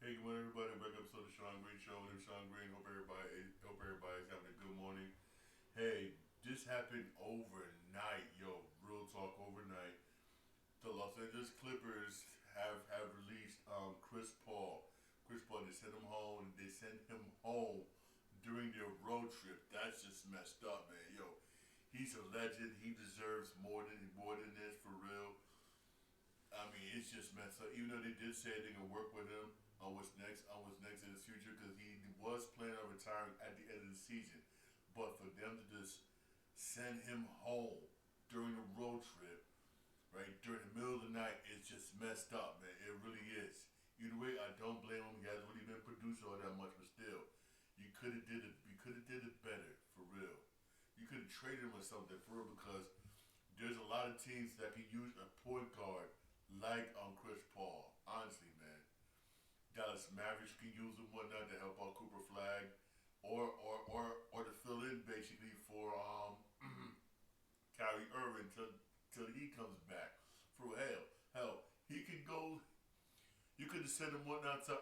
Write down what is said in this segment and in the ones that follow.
Hey, good morning, everybody. Welcome to the Sean Green Show. I'm Sean Green. Hope everybody's having a good morning. Hey, this happened overnight, yo. Real talk, overnight. The Los Angeles Clippers have released Chris Paul. Chris Paul. They sent him home. They sent him home during their road trip. That's just messed up, man. Yo, he's a legend. He deserves more than this for real. I mean, it's just messed up. Even though they did say they're gonna work with him on what's next in his future, because he was planning on retiring at the end of the season. But for them to just send him home during the road trip, right during the middle of the night, it's just messed up, man. It really is. Either way, I don't blame him. He hasn't really been producing all that much, but still, you could have did it. You could have did it better, for real. You could have traded him or something for real, because there's a lot of teams that can use a point guard like Chris Paul. Honestly, man, Dallas Mavericks can use him whatnot to help out Cooper Flag, or to fill in basically for Kyrie Irving till he comes back. For hell, he could go. You could have sent him whatnot to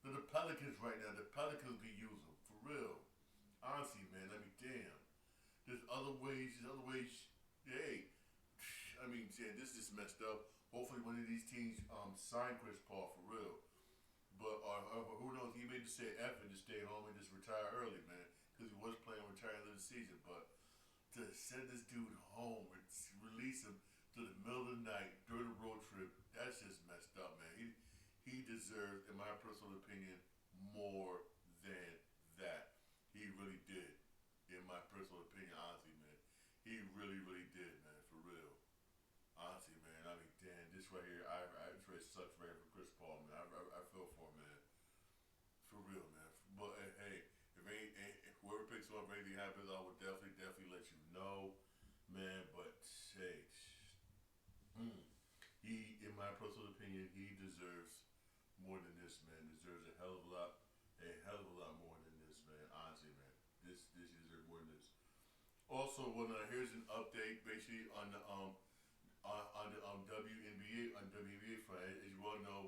the Pelicans right now. The Pelicans could use him for real. Honestly, man. I mean, damn. There's other ways. There's other ways. Hey, I mean, yeah, this is messed up. Hopefully, one of these teams sign Chris Paul for real. But who knows? He may just say effort to stay home and just retire early, man, because he was planning on retiring the season. But to send this dude home and release him to the middle of the night during the road trip, that's just messed up, man. He deserves, in my personal opinion, more than that. He really did, in my personal opinion, honestly, man. He really did, man, for real. Honestly, man, I mean, damn, this right here, this right sucks right here for Chris Paul, man. I feel for him, man. For real, man. But hey, if whoever picks him up, if anything happens, I would definitely let you know, man. But hey, in my personal opinion, he deserves more than this, man. Deserves a hell of a lot more than this, man. Honestly, man, this deserves more than this. Also, here's an update, basically on the WNBA front. As you all know,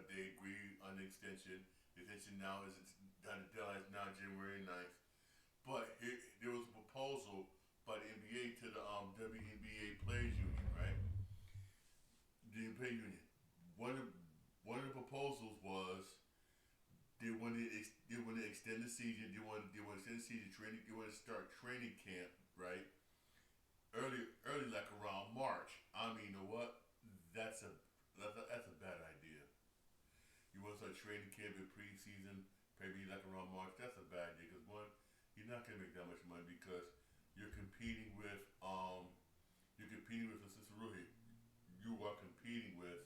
they agree on the extension. The extension now is the deadline is now January 9th. But there was a proposal by the NBA to the WNBA Players Union, right? The NBA Union. One of one of the proposals was they want to extend the season. They want to extend the season training. They want to start training camp, right? Early like around March. I mean, you know what? That's a that's a bad idea. You want to start training camp in preseason, maybe like around March. That's a bad idea, because one, you're not gonna make that much money, because you're competing with this is really, you are competing with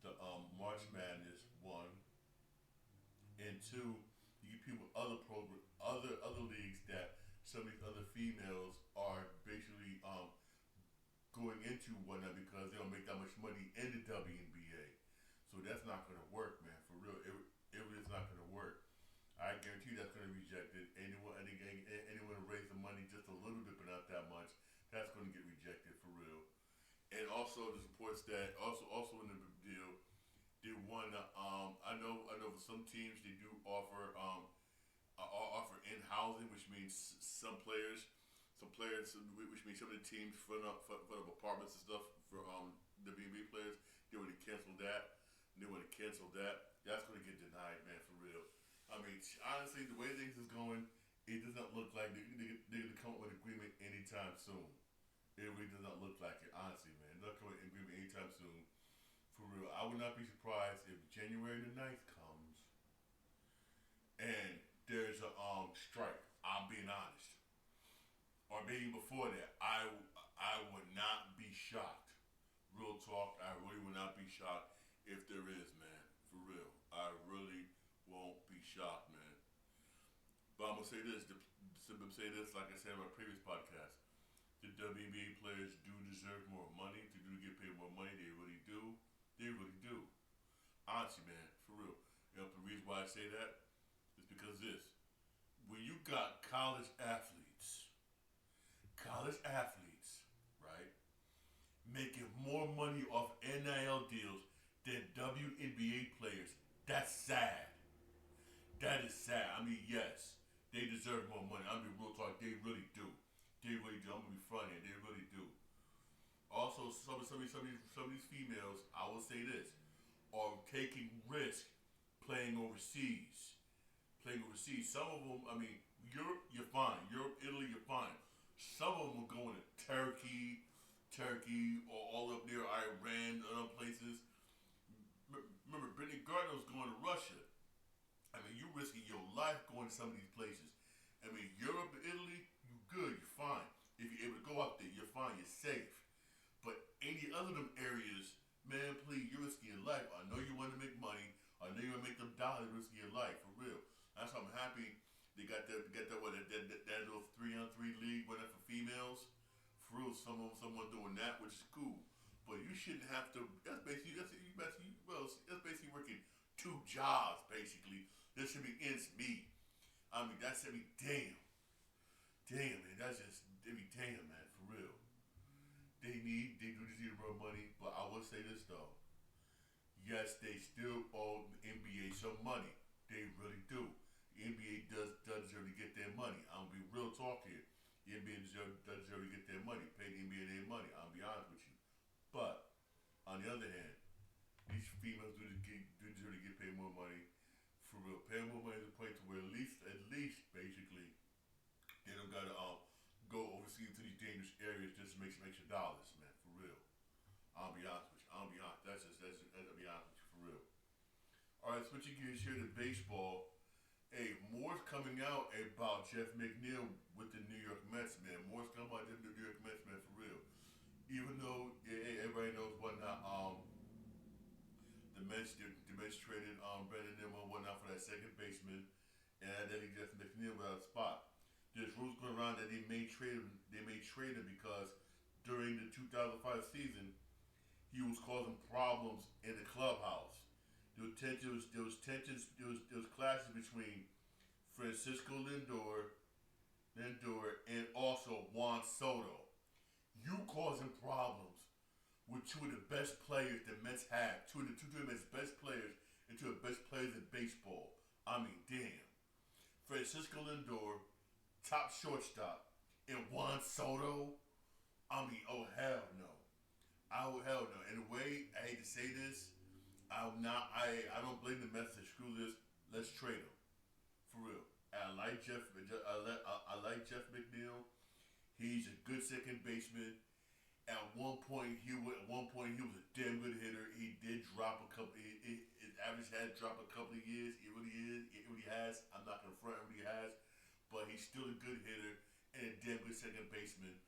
the March Madness, one, and two, you compete with other leagues that some of these other females are basically going into whatnot, because they don't make that much money in the WNBA. So that's not going to work, man. For real, it really is not going to work. I guarantee you that's going to be rejected. Anyone who raise the money just a little bit, but not that much, that's going to get rejected for real. And also the reports that also in the deal, they want to. I know for some teams they do offer in housing, which means which means some of the teams put up apartments and stuff for WNBA players. They want to cancel that. They want to cancel that. That's going to get denied, man, for real. I mean, honestly, the way things is going, it does not look like they're going to come up with an agreement anytime soon. It really does not look like it, honestly, man. They're not coming with an agreement anytime soon. For real, I would not be surprised if January the 9th comes and there's a strike. I'm being honest, or maybe before that. I would not be shocked. Real talk, I really would not be shocked if there is, man. For real, I really won't be shocked, man. But I'm gonna say this. Say this, like I said in my previous podcast. The WNBA players do deserve more money. To do get paid more money, they really do. They really do. Honestly, man, for real. You know, the reason why I say that is because of this. When you got college athletes, right, making more money off NIL deals than WNBA some of these females, I will say this, are taking risk playing overseas. Playing overseas. Some of them, I mean, Europe, you're fine. Europe, Italy, you're fine. Some of them are going to Turkey, or all up near Iran, and other places. Remember, Brittany Gardner's going to Russia. I mean, you're risking your life going to some of these places. I mean, Europe and Italy, you good, you're fine. If you're able to go out there, you're fine, you're safe. But any other of them areas, man, please, you're risking your life. I know you want to make money. I know you want to make them dollars, risking your life, for real. That's why I'm happy they got that little 3-on-3 league winner for females. For real, someone doing that, which is cool. But you shouldn't have to. That's basically working two jobs. Basically, this should be ends meet. I mean, that should be damn, man. That's just damn, man, for real. They do just need more money. But I will say this though. Yes, they still owe the NBA some money. They really do. The NBA does deserve to get their money. I'm gonna be real talk here. The NBA does deserve to get their money. Pay the NBA their money. I'll be honest with you. But on the other hand, these females do deserve to get paid more money. For real, pay more money to the point to where at least basically they don't gotta go overseas to these dangerous areas just to make some extra dollars, man. For real. I'll be honest with you. I'll be honest. I'll be honest with you, for real. All right, switching gears here to baseball. Hey, more's coming out about Jeff McNeil with the New York Mets, man. More's coming out the New York Mets, man, for real. Even though everybody knows whatnot, the Mets traded Brandon Nimmo and whatnot for that second baseman, and then he Jeff McNeil without a spot. There's rules going around that they may trade him. They may trade him because during the 2005 season, he was causing problems in the clubhouse. There was clashes between Francisco Lindor, and also Juan Soto. You causing problems with two of the best players the Mets have, two of the Mets' best players, and two of the best players in baseball. I mean, damn. Francisco Lindor, top shortstop, and Juan Soto. I mean, oh hell no. Hell no. In a way, I hate to say this, I don't blame the Mets to screw this. Let's trade him, for real. I like Jeff McNeil. He's a good second baseman. At one point, he was a damn good hitter. He did drop a couple. His average had dropped a couple of years. It really is. It really has. I'm not gonna front. It really has. But he's still a good hitter and a damn good second baseman.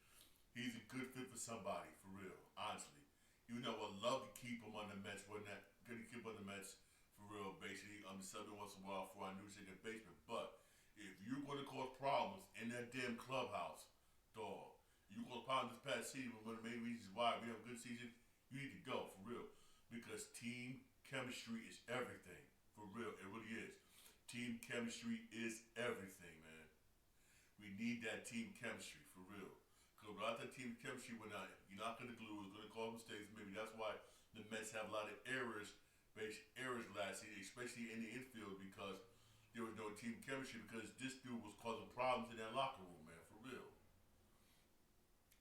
He's a good fit for somebody, for real. Honestly, even though I would love to keep him on the Mets, wasn't that good to keep him on the Mets, for real? Basically, I'm subbing once in a while for our new second baseman. But if you're going to cause problems in that damn clubhouse, dog, you caused problems this past season. One of the main reasons why we have a good season, you need to go, for real, because team chemistry is everything, for real. It really is. Team chemistry is everything, man. We need that team chemistry, for real. Because without that team chemistry, you're not going to glue. It's going to cause mistakes. Maybe that's why the Mets have a lot of errors last season, especially in the infield, because there was no team chemistry. Because this dude was causing problems in that locker room, man, for real.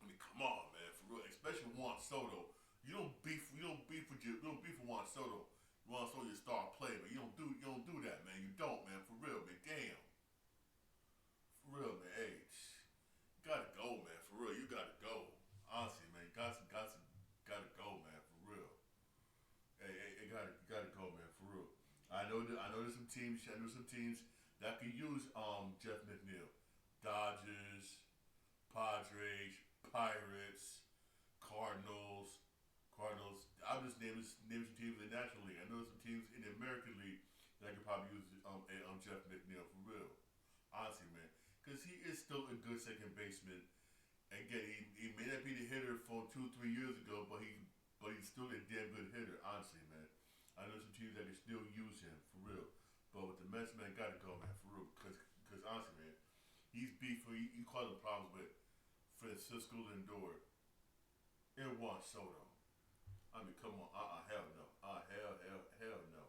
I mean, come on, man, for real. Especially Juan Soto. You don't beef with Juan Soto. Juan Soto, your star player, but you don't do that, man. You don't, man, for real, man. Damn. For real, man. Hey, you gotta go, man. For real, you gotta go. Honestly, man, gotta go, man. For real. Hey, you gotta go, man. For real. I know there's some teams. That could use Jeff McNeil. Dodgers, Padres, Pirates, Cardinals. I'm just naming some teams in the National League. I know some teams in the American League that could probably use Jeff McNeil, for real. Honestly, man. Because he is still a good second baseman. Again, he may not be the hitter from 2-3 years ago, but he's still a damn good hitter, honestly, man. I know some teams that can still use him, for real. But with the Mets, man, gotta go, man, for real. Because honestly, man, he causing problems with Francisco Lindor and Juan Soto. I mean, come on, hell no. Hell no.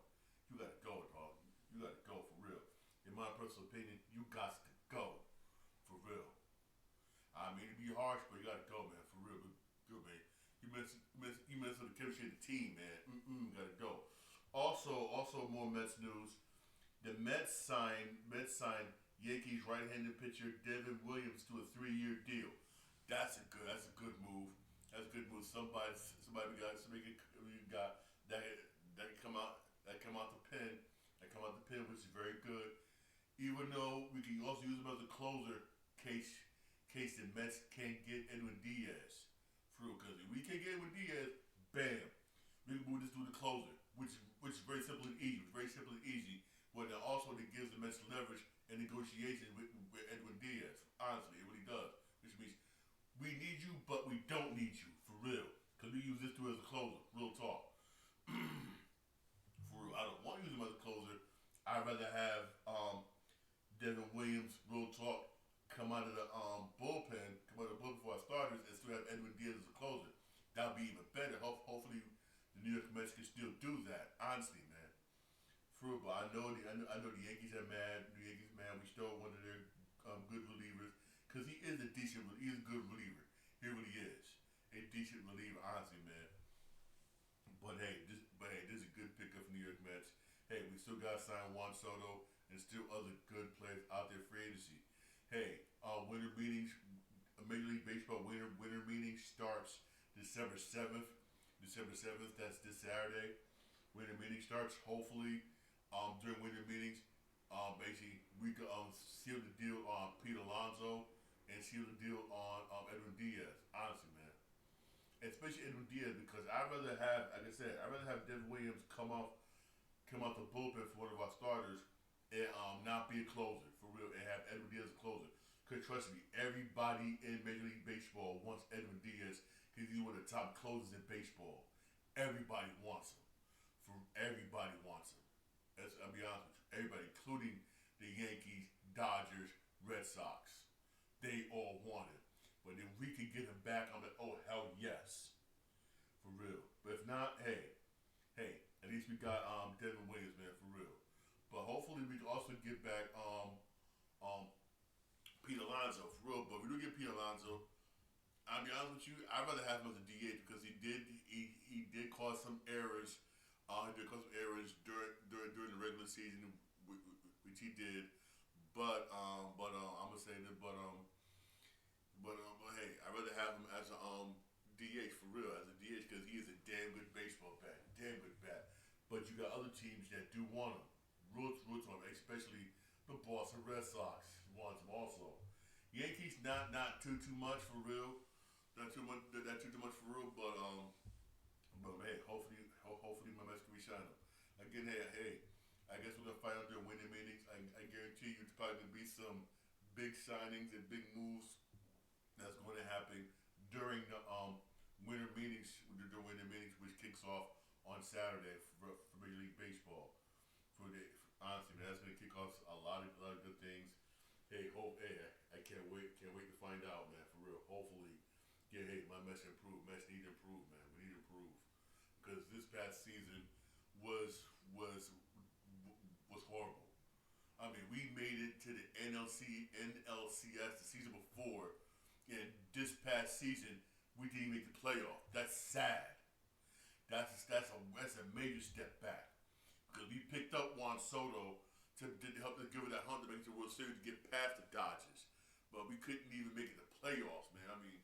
You gotta go, dog. You gotta go, for real. In my personal opinion, you got to go, for real. I mean, it'd be harsh, but you gotta go, man, for real. Good, man. You You mess with the chemistry of the team, man. Gotta go. Also more Mets news. The Mets signed Yankees right-handed pitcher Devin Williams to a 3-year deal. That's a good move. That's a good move. Somebody got that come out the pen, which is very good. Even though we can also use him as a closer, case the Mets can't get Edwin Diaz through. Because if we can't get Edwin Diaz, bam, we can move this to the closer, which is very simple and easy. But then also it gives the Mets leverage and negotiation with Edwin Diaz. Honestly, it really does. Which means we need you, but we don't need you for real. Because we use this dude as a closer. Real talk. For real, I don't want to use him as a closer. I'd rather have Devin Williams, real talk, come out of the bullpen for our starters, and still have Edwin Diaz as a closer. That would be even better. Hopefully, the New York Mets can still do that. Honestly, man. For real, but I know the Yankees are mad. The Yankees are mad. We stole one of their good relievers because he's a good reliever. He really is a decent reliever, honestly, man. This is a good pickup for New York Mets. Hey, we still got to sign Juan Soto and still other good players out there for agency. Hey, winter meetings, Major League Baseball winter meeting starts December 7th. That's this Saturday. Winter meeting starts. Hopefully, during winter meetings, basically we could seal the deal on Pete Alonso and seal the deal on Edwin Diaz. Honestly, man. Especially Edwin Diaz because I'd rather have, like I said, Devin Williams come out the bullpen for one of our starters and not be a closer for real and have Edwin Diaz a closer. Cause trust me, everybody in Major League Baseball wants Edwin Diaz because he's one of the top closers in baseball. Everybody wants him. Everybody wants him. I'll be honest with you. Everybody, including the Yankees, Dodgers, Red Sox. They all want him. But if we can get him back, I'm like, oh hell yes, for real. But if not, hey, at least we got Devin Williams, man, for real. But hopefully we can also get back Pete Alonso, for real. But if we do get Pete Alonso, I'll be honest with you, I'd rather have him as a DH because he did cause some errors. He did cause some errors during the regular season, which he did. But I'm gonna say that, but hey, I'd rather have him as a DH for real, as a DH because he is a damn good baseball bat, But you got other teams that do want him, roots on him, especially the Boston Red Sox wants him also. Yankees not too much for real, not too much for real, but hey, hopefully my Mets can re-sign him. Again, hey, I guess we're gonna find out during winter meetings. I guarantee you, it's probably gonna be some big signings and big moves that's going to happen during the winter meetings, which kicks off on Saturday for Major League Baseball. Honestly, man, that's going to kick off a lot of good things. Hey, I can't wait to find out, man, for real. Hopefully, my Mets improve. Mets need to improve, man. We need to improve because this past season was horrible. I mean, we made it to the NLCS the season before, and this past season we didn't make the playoff. That's sad. That's a major step back because we picked up Juan Soto to help us give it that hunt to make the World Series to get past the Dodgers, but we couldn't even make it the playoffs, man. I mean,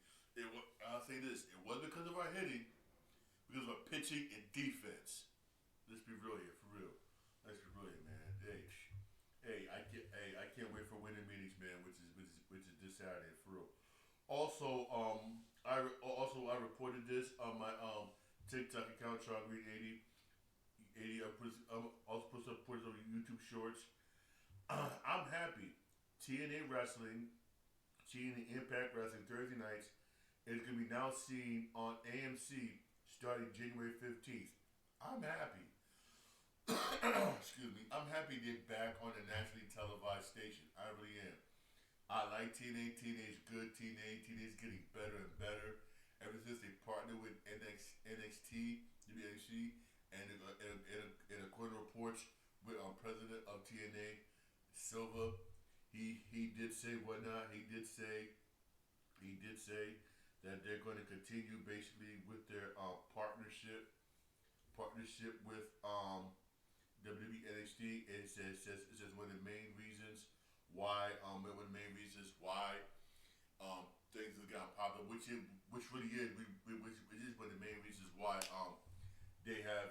I'll say this: it wasn't because of our hitting, because of our pitching and defense. Let's be real here, for real. Let's be real here, man. I can't wait for winter meetings, man, which is this Saturday, for real. Also, I reported this on my TikTok account, Sean Green 80. Also put it on YouTube Shorts. I'm happy. TNA Impact Wrestling Thursday nights is going to be now seen on AMC starting January 15th. I'm happy. Excuse me. I'm happy they're back on a nationally televised station. I really am. I like TNA. TNA is good. TNA is getting better and better. Ever since they partnered with NXT, and according to reports, with president of TNA, Silva, he did say whatnot. He did say that they're going to continue basically with their partnership with WWE NXT. It says one of the main reasons one of the main reasons why things have gotten popular, which really is which is one of the main reasons why they are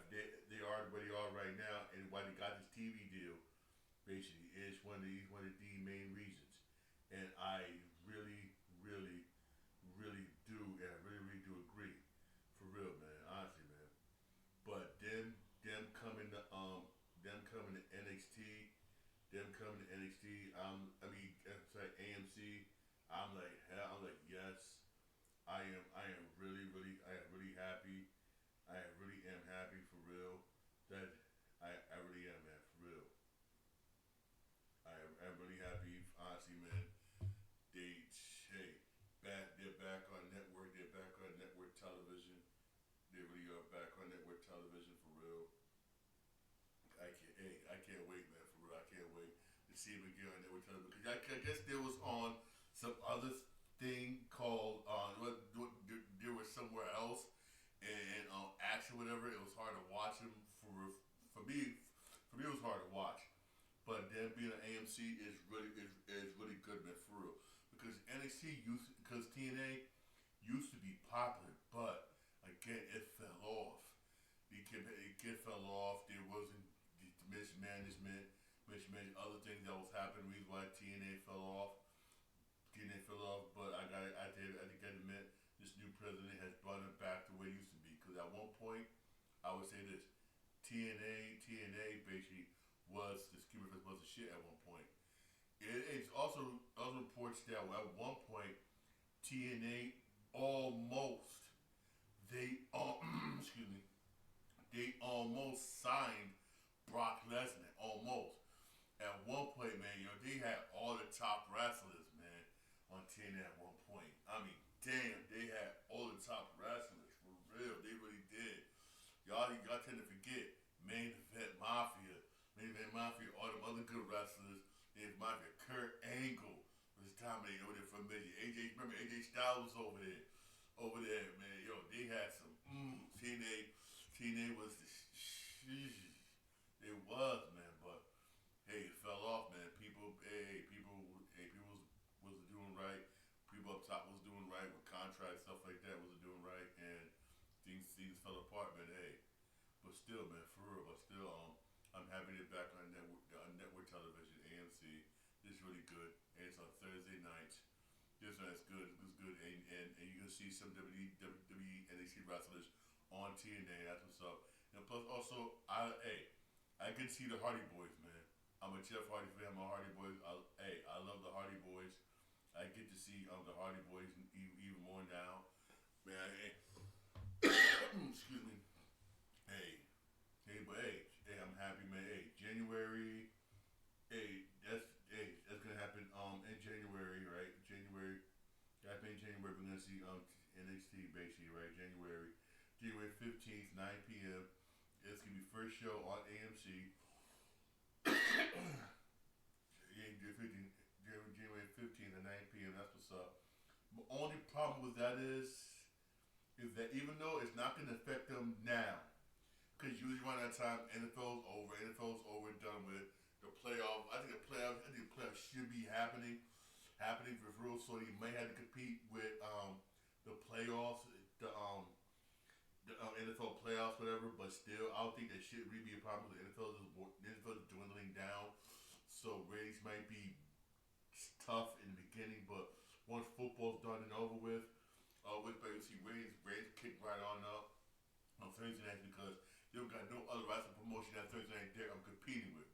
where they are right now and why they got this TV deal. Basically, is one of the main reasons, and I really really really do and I really really do agree, for real, man. Honestly, man. But them coming to NXT, them coming to NXT. Sorry, AMC. I'm like yes. I am really happy. I really am happy, for real. That I really am, man, for real. I'm really happy, honestly, man. They hey, they're back on network. They're back on network television. They really are back on network television, for real. I can't wait, man, for real. I can't wait to see him again on network television. Because I guess there was on some other thing called there was somewhere else, and action, whatever. It was hard to watch him for me. For me, it was hard to watch. But them being an AMC is really good, man, for real. Because because TNA used to be popular, but again, it fell off. It fell off. There wasn't the mismanagement, other things that was happening. Reason why TNA fell off. TNA fell off, but I think I admit this new president has brought it back to where it used to be. Because at one point, I would say this: TNA basically was the Skipper was the shit at one point. It's also other reports that at one point TNA almost excuse me, they almost signed Brock Lesnar, almost. At one point, man, they had all the top wrestlers, man, on TNA at one point. I mean, damn, they had all the top wrestlers, for real. They really did. Y'all tend to forget Main Event Mafia, all them other good wrestlers. There's Mafia, Kurt Angle was dominating over there for a minute. Remember AJ Styles was over there, man. They had some TNA was the it was, man, but hey, it fell off, man. People was doing right. People up top was doing right with contracts, stuff like that, was doing right, and things fell apart, man. Hey, but still, man, for real, but still, I'm happy they're back on network television, AMC. This is really good, and it's on Thursday nights. This one is good. It's good, and you can see some WWE NXT wrestlers on TNA. That's what's up. And plus, also, I can see the Hardy Boys, man. I'm a Jeff Hardy fan. I'm a Hardy Boys. I love the Hardy Boys. I get to see the Hardy Boys even more now, man. Excuse me. I'm happy, man. Hey, January. That's gonna happen. In January, right? January. In January, we're gonna see NXT basically, right? January 15th, 9 p.m. It's gonna be first show on AMC. January 15th at 9 p.m. That's what's up. The only problem with that is that even though it's not gonna affect them now, because usually around that time NFL's over. NFL's over and done with. The playoff. I think the playoffs should be happening for real. So you may have to compete with the playoffs, the NFL playoffs, whatever. But still, I don't think that should really be a problem. The NFL is dwindling down, so ratings might be tough in the beginning. But once football's done and over with, but you see ratings kick right on up on Thursday nights because they don't got no other wrestling promotion that Thursday night I'm competing with.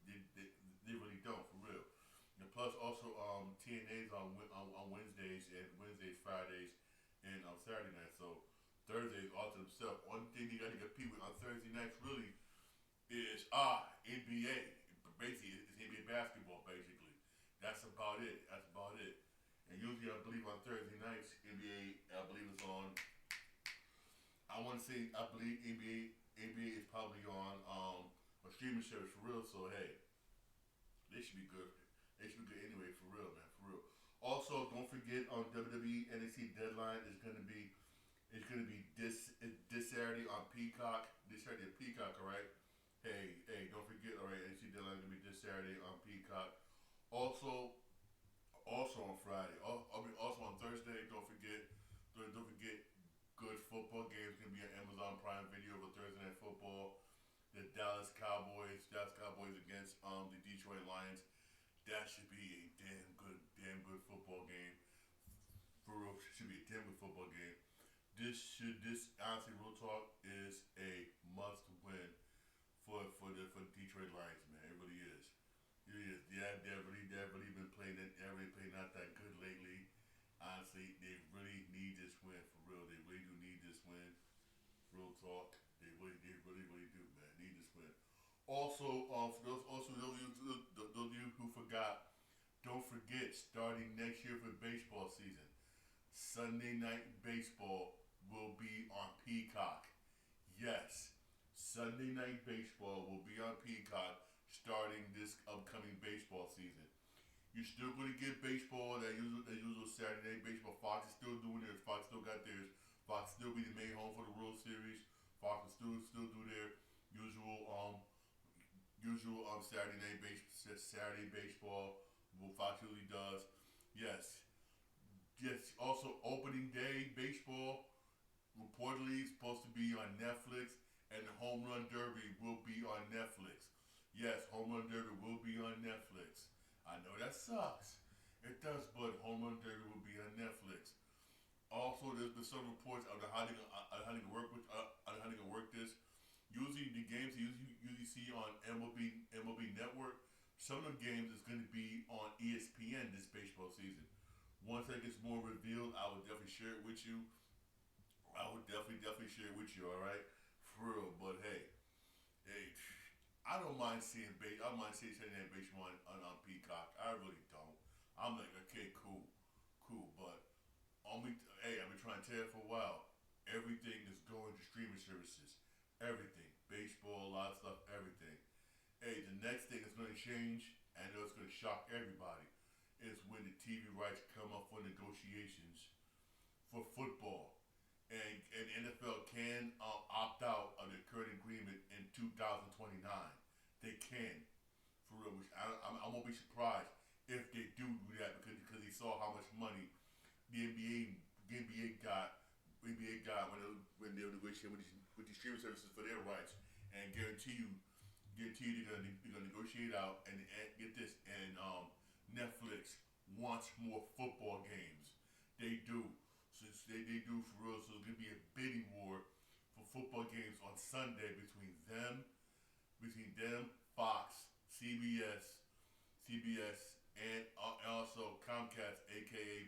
They really don't, for real. And plus, also, TNA's on Wednesdays and Fridays, and on Saturday night. So Thursdays all to themselves. One thing you got to compete with on Thursday nights really is NBA. Basically, it's NBA basketball. Basically, that's about it. And usually, I believe on Thursday nights, I believe it's on. I believe NBA is probably on a streaming service, for real. So hey, they should be good. They should be good anyway, for real, man, for real. Also, don't forget on WWE NXT Deadline is going to be this Saturday on Peacock. This Saturday at Peacock, all right. Hey, don't forget, all right. NXT Deadline is going to be this Saturday on Peacock. Also, also on Friday. Also on Thursday. Don't forget. Good football games going to be on Amazon Prime Video for Thursday Night Football. The Dallas Cowboys against the Detroit Lions. That should be a damn good football game. For real, should be a damn good football game. This honestly, real talk is a must win for the Detroit Lions, man. It really is. It really is. Yeah, they've really been playing. They really playing not that good lately. Honestly, they really need this win for real. They really do need this win. Real talk. They really do, man. Need this win. Also, those of you who forgot, don't forget, starting next year for baseball season, Sunday Night Baseball will be on Peacock. Yes, Sunday Night Baseball will be on Peacock starting this upcoming baseball season. You're still going to get baseball, that usual Saturday Night Baseball. Fox is still doing theirs. Fox still got theirs. Fox still be the main home for the World Series. Fox will still do their usual Saturday baseball. What Fox usually does. Yes, yes. Also, opening day baseball reportedly is supposed to be on Netflix, and the Home Run Derby will be on Netflix. Yes, Home Run Derby will be on Netflix. I know that sucks. It does, but Home Run Derby will be on Netflix. Also, there's been some reports of how they can work this. Usually, the games you usually see on MLB Network, some of the games is going to be on ESPN this baseball season. Once that gets more revealed, I will definitely share it with you. I would definitely share it with you. All right, for real. But hey, I don't mind seeing base. I don't mind seeing Saturday Night Baseball on Peacock. I really don't. I'm like, okay, cool. But hey, I've been trying to tell you for a while. Everything is going to streaming services. Everything, baseball, a lot of stuff, everything. Hey, the next thing that's going to change, and I know it's going to shock everybody, is when the TV rights come up for negotiations for football. And NFL can opt out of the current agreement in 2029. They can, for real. Which I won't be surprised if they do that because they saw how much money the NBA got when they were negotiating with these streaming services for their rights, and guarantee they're gonna negotiate out and get this and Netflix wants more football games. They do. So they do for real. So it's gonna be a bidding war for football games on Sunday between them, Fox, CBS, and also Comcast, aka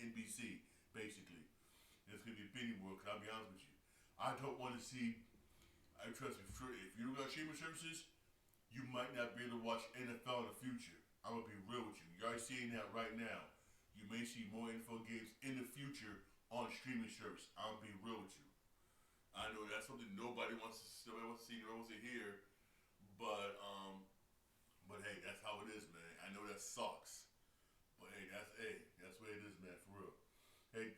NBC, basically. And it's gonna be a bidding war. Cause I'll be honest with you, I don't want to see. I trust me. If you don't got streaming services, you might not be able to watch NFL in the future. I'm gonna be real with you. You're already seeing that right now. You may see more NFL games in the future on streaming service. I'm gonna be real with you. I know that's something nobody wants to see, nobody wants to hear, but hey, that's how it is, man. I know that sucks, but that's what it is, man, for real. Hey,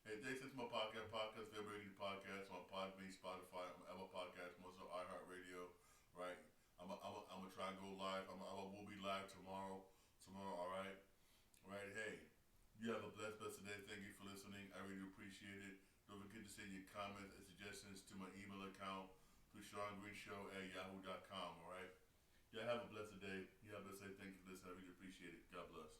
hey, thanks to my podcast, February podcast on Podbean, Spotify, Apple Podcast, also iHeartRadio, right? I'm gonna try and go live. We'll be live tomorrow. All right. Right, hey, you have a blessed day. Thank you for listening. I really appreciate it. Don't forget to send your comments and suggestions to my email account through SeanGreenshow@yahoo.com, alright? Y'all have a blessed day. You have a blessed day. Thank you for listening. I really appreciate it. God bless.